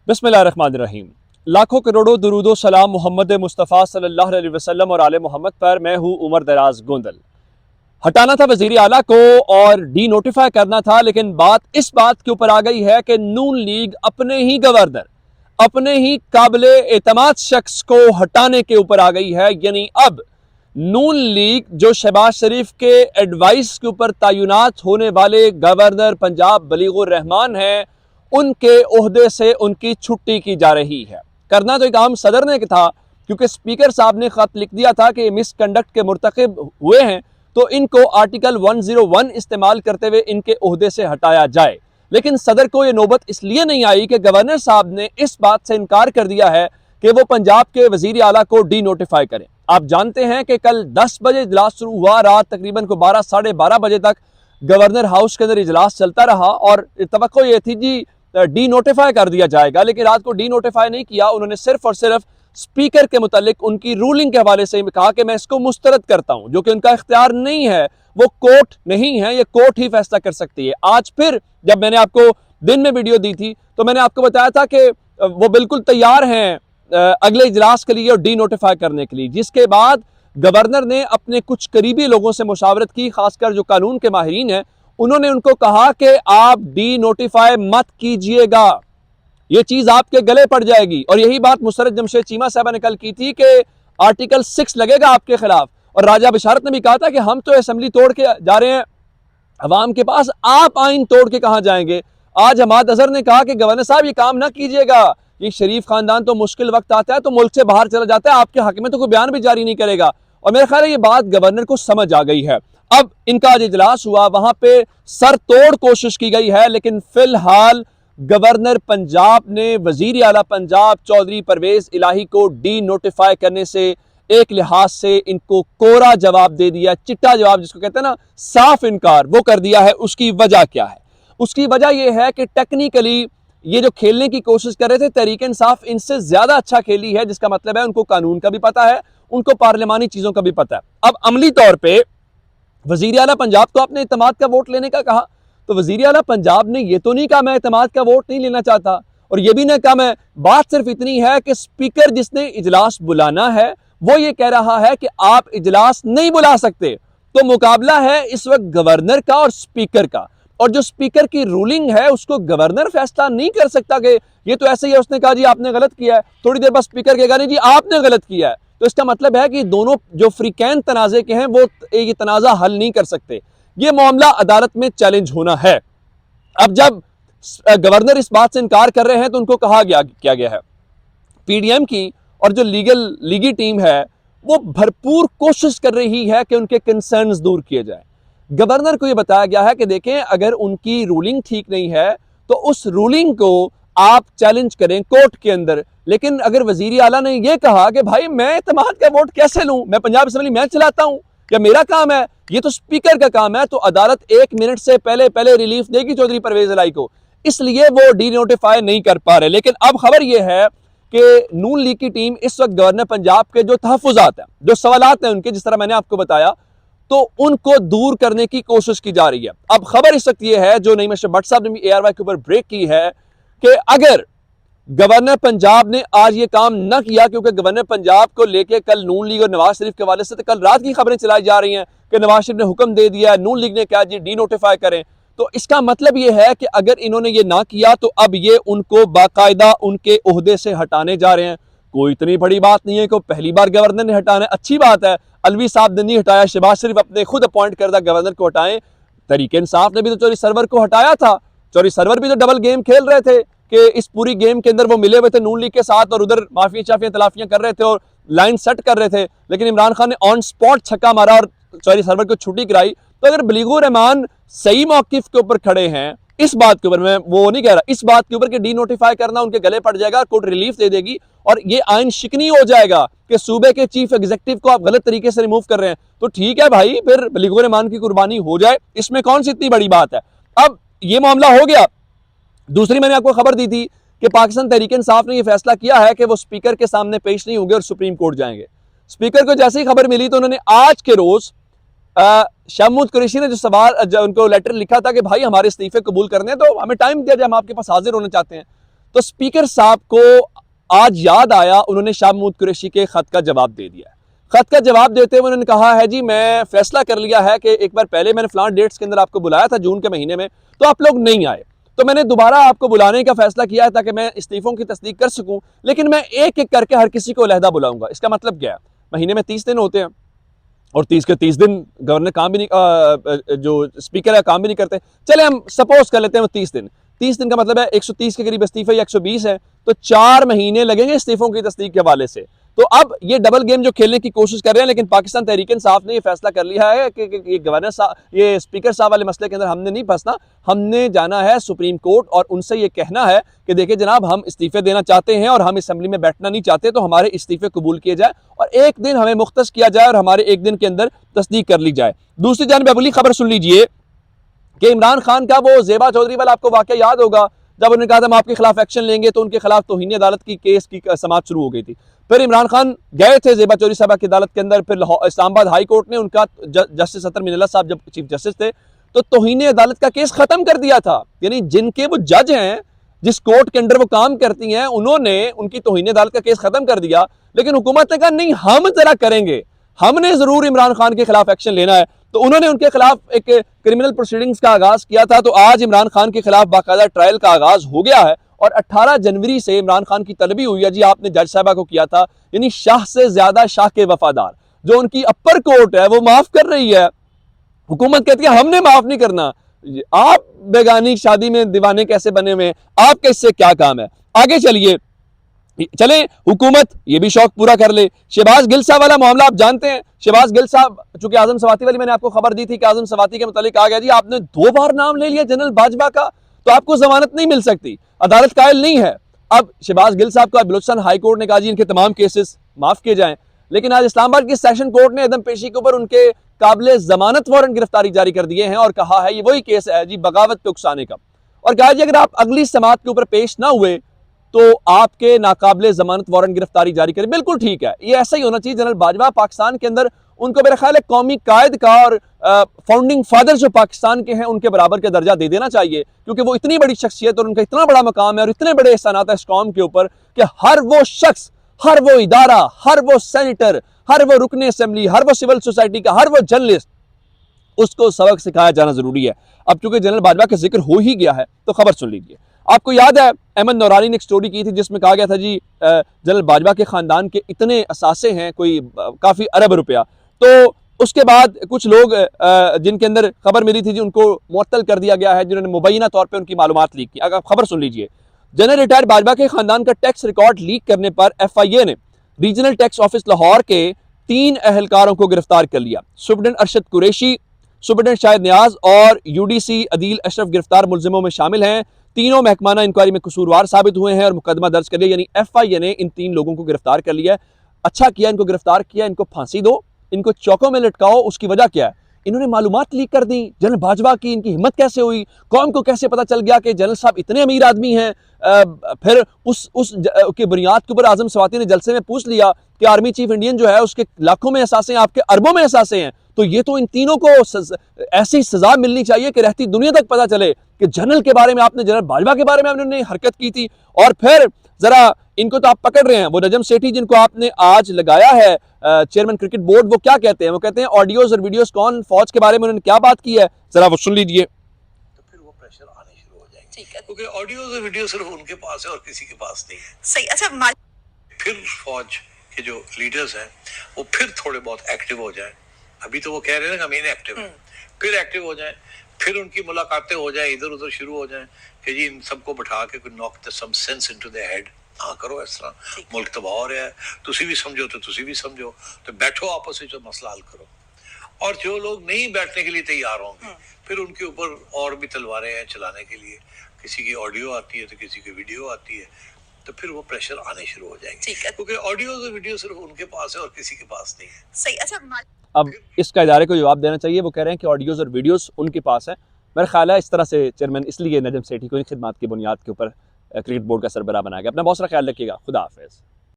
बिस्मिल्लाहिर्रहमानिर्रहीम। लाखों करोड़ों दुरूदो सलाम मोहम्मद मुस्तफ़ा सल्लल्लाहु अलैहि वसल्लम और आले मोहम्मद पर। मैं हूँ उमर दराज गोंदल। हटाना था वजीर आला को और डी नोटिफाई करना था, लेकिन बात इस बात के ऊपर आ गई है कि नून लीग अपने ही गवर्नर, अपने ही काबिले एतमाद शख्स को हटाने के ऊपर आ गई है। यानी अब नून लीग जो शहबाज शरीफ के एडवाइस के ऊपर तैनात होने वाले गवर्नर पंजाब बलीगुर रहमान हैं, उनके ओहदे से उनकी छुट्टी की जा रही है। करना तो एक आम सदर ने था, क्योंकि स्पीकर साहब ने खत लिख दिया था कि मिसकंडक्ट के मुर्तकिब हुए हैं, तो इनको आर्टिकल 101 इस्तेमाल करते हुए इनके ओहदे से हटाया जाए। लेकिन सदर को यह नौबत इसलिए नहीं आई कि गवर्नर साहब ने इस बात से इनकार कर दिया है कि वो पंजाब के वजीर आला को डी नोटिफाई करें। आप जानते हैं कि कल 10 बजे इजलास शुरू हुआ, रात तकरीबन को 12 साढ़े 12 बजे तक गवर्नर हाउस के अंदर इजलास चलता रहा और तवक्को ये थी जी डी नोटिफाई कर दिया जाएगा, लेकिन रात को डी नोटिफाई नहीं किया। उन्होंने सिर्फ और सिर्फ स्पीकर के मुतालिक उनकी रूलिंग के हवाले से कहा कि मैं इसको मुस्तरद करता हूं, जो कि उनका इख्तियार नहीं है, वो कोर्ट नहीं है, ये कोर्ट ही फैसला कर सकती है। आज फिर जब मैंने आपको दिन में वीडियो दी थी तो मैंने आपको बताया था कि वो बिल्कुल तैयार हैं अगले इजलास के लिए और डी नोटिफाई करने के लिए, जिसके बाद गवर्नर ने अपने कुछ करीबी लोगों से मुशावरत की, खासकर जो कानून के माहिरीन हैं, उन्होंने उनको कहा कि आप डी नोटिफाई मत कीजिएगा, ये चीज आपके गले पड़ जाएगी। और यही बात मुसर्रत जमशेद चीमा साहबा ने कल की थी कि आर्टिकल 6 लगेगा आपके खिलाफ। और राजा बिशारत ने भी कहा था कि हम तो असेंबली तोड़ के जा रहे हैं अवाम के पास, आप आइन तोड़ के कहां जाएंगे। आज हमाद अजहर ने कहा कि गवर्नर साहब ये काम ना कीजिएगा, ये शरीफ खानदान तो मुश्किल वक्त आता है तो मुल्क से बाहर चला जाता है, आपके हक में तो कोई बयान भी जारी नहीं करेगा। और मेरा ख्याल है ये बात गवर्नर को समझ आ गई है। अब इनका जो इजलास हुआ वहां पे सर तोड़ कोशिश की गई है, लेकिन फिलहाल गवर्नर पंजाब ने वजीर आला पंजाब चौधरी परवेज इलाही को डी नोटिफाई करने से एक लिहाज से इनको कोरा जवाब दे दिया, चिट्टा जवाब जिसको कहते हैं ना, साफ इनकार वो कर दिया है। उसकी वजह क्या है? उसकी वजह यह है कि टेक्निकली ये जो खेलने की कोशिश कर रहे थे तहरीक इंसाफ इनसे ज्यादा अच्छा खेली है, जिसका मतलब है उनको कानून का भी पता है, उनको पार्लिमानी चीजों का भी पता है। अब अमली तौर पर वजीर आला पंजाब को आपने इत्तेमाद का वोट लेने का कहा, तो वजीर आला पंजाब ने यह तो नहीं कहा मैं इत्तेमाद का वोट नहीं लेना चाहता, और यह भी नहीं कहा मैं, बात सिर्फ इतनी है कि स्पीकर जिसने इजलास बुलाना है वो ये कह रहा है कि आप इजलास नहीं बुला सकते। तो मुकाबला है इस वक्त गवर्नर का और स्पीकर का, और जो स्पीकर की रूलिंग है उसको गवर्नर फैसला नहीं कर सकता कि ये तो ऐसे ही है, उसने कहा जी आपने गलत किया है, थोड़ी देर बाद स्पीकर कहेगा नहीं जी आपने गलत किया है। तो इसका मतलब है कि दोनों जो फ्रीकैन तनाजे के हैं वो ये तनाजा हल नहीं कर सकते, ये मामला अदालत में चैलेंज होना है। अब जब गवर्नर इस बात से इनकार कर रहे हैं तो उनको कहा गया है पीडीएम की और जो लीगी टीम है वो भरपूर कोशिश कर रही है कि उनके कंसर्न्स दूर किए जाए। गवर्नर को यह बताया गया है कि देखें अगर उनकी रूलिंग ठीक नहीं है तो उस रूलिंग को आप चैलेंज करें कोर्ट के अंदर, लेकिन अगर वजीर आला ने यह कहा कि भाई मैं इत्तेमाद का वोट कैसे लूं, मैं पंजाब असेंबली मैं चलाता हूं, या मेरा काम है, ये तो स्पीकर का काम है, तो अदालत 1 मिनट से पहले रिलीफ देगी चौधरी परवेज इलाही को, इसलिए वो डी नोटिफाई नहीं कर पा रहे। लेकिन अब खबर यह है कि नून लीग की टीम इस वक्त गवर्नर पंजाब के जो तहफुजात हैं, जो सवालात हैं उनके, जिस तरह मैंने आपको बताया, तो उनको दूर करने की कोशिश की जा रही है। अब खबर इस वक्त यह है, जो नईम अशरफ भट्ट साहब ने भी ARY के ऊपर ब्रेक की है, कि अगर गवर्नर पंजाब ने आज ये काम न किया, क्योंकि गवर्नर पंजाब को लेके कल नून लीग और नवाज शरीफ के हवाले से तो कल रात की खबरें चलाई जा रही हैं कि नवाज शरीफ ने हुक्म दे दिया, नून लीग ने कहा जी डी नोटिफाई करें, तो इसका मतलब ये है कि अगर इन्होंने ये ना किया तो अब ये उनको बाकायदा उनके ओहदे से हटाने जा रहे हैं। कोई इतनी बड़ी बात नहीं है कि पहली बार गवर्नर ने हटाना है, अच्छी बात है, अलवी साहब ने नहीं हटाया, शहबाज शरीफ अपने खुद अपॉइंट करदा गवर्नर को हटाएं, तहरीक इंसाफ ने भी तो चौधरी सरवर को हटाया था, चौधरी सरवर भी तो डबल गेम खेल रहे थे कि इस पूरी गेम के अंदर वो मिले हुए थे नून लीग के साथ और उधर माफिया चाफियां तलाफियां कर रहे थे और लाइन सेट कर रहे थे, लेकिन इमरान खान ने ऑन स्पॉट छक्का मारा और चौधरी सरवर को छुट्टी कराई। तो अगर बलीगुर रहमान सही मौकिफ के ऊपर खड़े हैं, इस बात के ऊपर, मैं वो नहीं कह रहा, इस बात के ऊपर कि डी नोटिफाई करना उनके गले पड़ जाएगा, कोर्ट रिलीफ दे देगी और ये आइन शिकनी हो जाएगा कि सूबे के चीफ एग्जीक्यूटिव को आप गलत तरीके से रिमूव कर रहे हैं, तो ठीक है भाई, फिर बलीगुर रहमान की कुर्बानी हो जाए, इसमें कौन सी इतनी बड़ी बात है। अब ये मामला हो गया। दूसरी मैंने आपको खबर दी थी कि पाकिस्तान तहरीक इंसाफ ने यह फैसला किया है कि वो स्पीकर के सामने पेश नहीं होंगे और सुप्रीम कोर्ट जाएंगे। स्पीकर को जैसे ही खबर मिली तो उन्होंने आज के रोज शाह महमूद कुरैशी ने जो सवाल उनको लेटर लिखा था कि भाई हमारे इस्तीफे कबूल करने तो हमें टाइम दिया जाए, हम आपके पास हाजिर होना चाहते हैं, तो स्पीकर साहब को आज याद आया, उन्होंने शाह महमूद कुरैशी के खत का जवाब दे दिया। खत का जवाब देते हुए उन्होंने कहा है जी मैं फैसला कर लिया है कि एक बार पहले मैंने फलां डेट्स के अंदर आपको बुलाया था जून के महीने में, तो आप लोग नहीं आए, तो मैंने दोबारा आपको बुलाने का फैसला किया है ताकि मैं इस्तीफों की तस्दीक कर सकूं, लेकिन मैं एक एक करके हर किसी को अलहदा बुलाऊंगा। इसका मतलब क्या है, महीने में 30 दिन होते हैं और 30 के 30 दिन गवर्नर काम भी नहीं, जो स्पीकर है काम भी नहीं करते। चले हम सपोज कर लेते हैं वो 30 दिन का मतलब है 130 के करीब इस्तीफे या 120 है, तो 4 महीने लगेंगे इस्तीफों की तस्दीक के हवाले से। तो अब ये डबल गेम जो खेलने की कोशिश कर रहे हैं, लेकिन पाकिस्तान तहरीक इंसाफ ने ये फैसला कर लिया है कि ये गवर्नर साहब, ये स्पीकर साहब वाले मसले के अंदर हमने नहीं फंसना, हमने जाना है सुप्रीम कोर्ट और उनसे ये कहना है कि देखिए जनाब हम इस्तीफे देना चाहते हैं और हम असेंबली में बैठना नहीं चाहते, तो हमारे इस्तीफे कबूल किए जाए और एक दिन हमें मुख्तस किया जाए और हमारे एक दिन के अंदर तस्दीक कर ली जाए। दूसरी जानिब अगली खबर सुन लीजिए कि इमरान खान का वो ज़ेबा चौधरी वाला आपको वाकया याद होगा, जब उन्होंने कहा था हम आपके खिलाफ एक्शन लेंगे, तो उनके खिलाफ तौहीन अदालत की केस की समाअत शुरू हो गई थी। फिर इमरान खान गए थे ज़ेबा चौधरी साहब की अदालत के अंदर, फिर इस्लामाबाद हाई कोर्ट ने उनका, जस्टिस अतर मिनल्ला साहब जब चीफ जस्टिस थे, तो तौहीन अदालत का केस खत्म कर दिया था। यानी जिनके वो जज हैं, जिस कोर्ट के अंदर वो काम करती हैं, उन्होंने उनकी तौहीन अदालत का केस खत्म कर दिया, लेकिन हुकूमत ने कहा नहीं हम जरा करेंगे, हमने जरूर इमरान खान के खिलाफ एक्शन लेना है। तो उन्होंने उनके खिलाफ एक क्रिमिनल प्रोसीडिंग्स का आगाज किया था। तो आज इमरान खान के खिलाफ बाकायदा ट्रायल का आगाज हो गया है और 18 जनवरी से इमरान खान की तलबी हुई है जी आपने जज साहबा को किया था, यानी शाह से ज्यादा शाह के वफादार, जो उनकी अपर कोर्ट है वो माफ कर रही है, हुकूमत कहती है हमने माफ नहीं करना। आप बेगानी शादी में दीवाने कैसे बने हुए, आपके इससे क्या काम है। आगे चलिए, चले हुकूमत ये भी शौक पूरा कर ले। शहबाज गिल साहब वाला मामला आप जानते हैं, शहबाज गिल साहब, चूंकि आजम सवाती वाली मैंने आपको खबर दी थी कि आजम सवाती के मुतालिक आ गया जी आपने 2 बार नाम ले लिया जनरल बाजवा का, तो आपको जमानत नहीं मिल सकती, अदालत कायल नहीं है। अब शहबाज गिल साहब का बलूचिस्तान हाई कोर्ट ने कहा जी इनके तमाम केसेस माफ किए जाएं, लेकिन आज इस्लामाबाद की सेशन कोर्ट ने अदम पेशी के ऊपर उनके काबिल जमानत वारंट गिरफ्तारी जारी कर दिए हैं और कहा है ये वही केस है जी बगावत पे उकसाने का, और कहा जी अगर आप अगली समात के ऊपर पेश ना हुए तो आपके नाकाबिले जमानत वारंट गिरफ्तारी जारी करें। बिल्कुल ठीक है, ये ऐसा ही होना चाहिए। जनरल बाजवा पाकिस्तान के अंदर, उनको मेरा ख्याल है कौमी कायद का और फाउंडिंग फादर जो पाकिस्तान के हैं उनके बराबर का दर्जा दे देना चाहिए, क्योंकि वो इतनी बड़ी शख्सियत और उनका इतना बड़ा मकाम है और इतने बड़े एहसानात है इस कौम के ऊपर कि हर वो शख्स, हर वो इदारा, हर वो सेनेटर, हर वो रुकने असेंबली, हर वो सिविल सोसाइटी का हर वो जर्नलिस्ट, उसको सबक सिखाया जाना जरूरी है। अब चूंकि जनरल बाजवा का जिक्र हो ही गया है तो खबर सुन लीजिए। आपको याद है अहमद नौरानी ने एक स्टोरी की थी जिसमें कहा गया था जी जनरल बाजवा के खानदान के इतने असासे हैं, कोई काफी अरब रुपया, तो उसके बाद कुछ लोग जिनके अंदर खबर मिली थी जी उनको मुअत्तल कर दिया गया है, जिन्होंने मुबैना तौर पर उनकी मालूमात लीक की। अगर आप खबर सुन लीजिए, जनरल रिटायर्ड बाजवा के खानदान का टैक्स रिकॉर्ड लीक करने पर FIA ने रीजनल टैक्स ऑफिस लाहौर के 3 अहलकारों को गिरफ्तार कर लिया। सुप्रीडेंट अरशद कुरैशी, सुप्रीडेंट शाहिद नियाज और UDC अदील अशरफ गिरफ्तार मुलजिमों में शामिल हैं। तीनों महकमाना इंक्वायरी में कसूरवार साबित हुए हैं और मुकदमा दर्ज कर लिया, यानी FIA ने इन 3 लोगों को गिरफ्तार कर लिया है। अच्छा किया इनको गिरफ्तार किया, इनको फांसी दो, इनको चौकों में लटकाओ। उसकी वजह क्या है, इन्होंने मालूमात लीक कर दी जनरल बाजवा की। इनकी हिम्मत कैसे हुई, कौम को कैसे पता चल गया कि जनरल साहब इतने अमीर आदमी हैं। फिर उस की बुनियाद के ऊपर आजम सवाती ने जलसे में पूछ लिया कि आर्मी चीफ इंडियन जो है उसके लाखों में एहसासे हैं, आपके अरबों में एहसासे हैं, तो ये तो इन तीनों को ऐसी सजा मिलनी चाहिए कि रहती दुनिया तक पता चले कि जनरल के बारे में आपने, जनरल बाजवा के बारे में आपने हरकत की थी। और फिर जरा इनको तो आप पकड़ रहे हैं, वो नजम सेठी जिनको आपने आज लगाया है चेयरमैन क्रिकेट बोर्ड, वो क्या कहते हैं, वो कहते हैं ऑडियोज और वीडियोस कौन फौज के बारे में उन्होंने क्या बात की है, जरा वो सुन लीजिए। तो फिर वो प्रेशर आने शुरू हो जाएंगे, ठीक है, क्योंकि ऑडियोज और वीडियो सिर्फ उनके पास है और किसी के पास नहीं है। सही। अच्छा, फिर फौज के जो लीडर्स हैं वो फिर थोड़े बहुत एक्टिव हो जाए। अभी तो वो कह रहे हैं ना हम इनएक्टिव हैं, फिर एक्टिव हो जाए, फिर उनकी मुलाकातें हो जाए, इधर उधर शुरू हो जाए कि जी इन सबको बैठा के कोई knock the some sense into the head. हाँ करो इस तरह, मुल्क तबाह हो रहा है, तुसी भी समझो तो तुसी भी समझो, तो बैठो आपस में जो मसला हल करो। और जो लोग नहीं बैठने के लिए तैयार होंगे फिर उनके ऊपर और भी तलवारें हैं चलाने के लिए, किसी की ऑडियो आती है तो किसी की वीडियो आती है, तो फिर वो प्रेशर आने शुरू हो जाएंगे, क्योंकि ऑडियो और वीडियो सिर्फ उनके पास है और किसी के पास नहीं है। सही। अच्छा, अब इसका इदारे को जवाब देना चाहिए। वो कह रहे हैं कि ऑडियोज और वीडियोस उनके पास है। मेरा ख्याल है इस तरह से चेयरमैन इसलिए नजम सेठी को इन खिदमात की बुनियाद के ऊपर क्रिकेट बोर्ड का सरबराह बनाया गया। अपना बहुत सारा ख्याल रखिएगा। खुदा हाफिज़।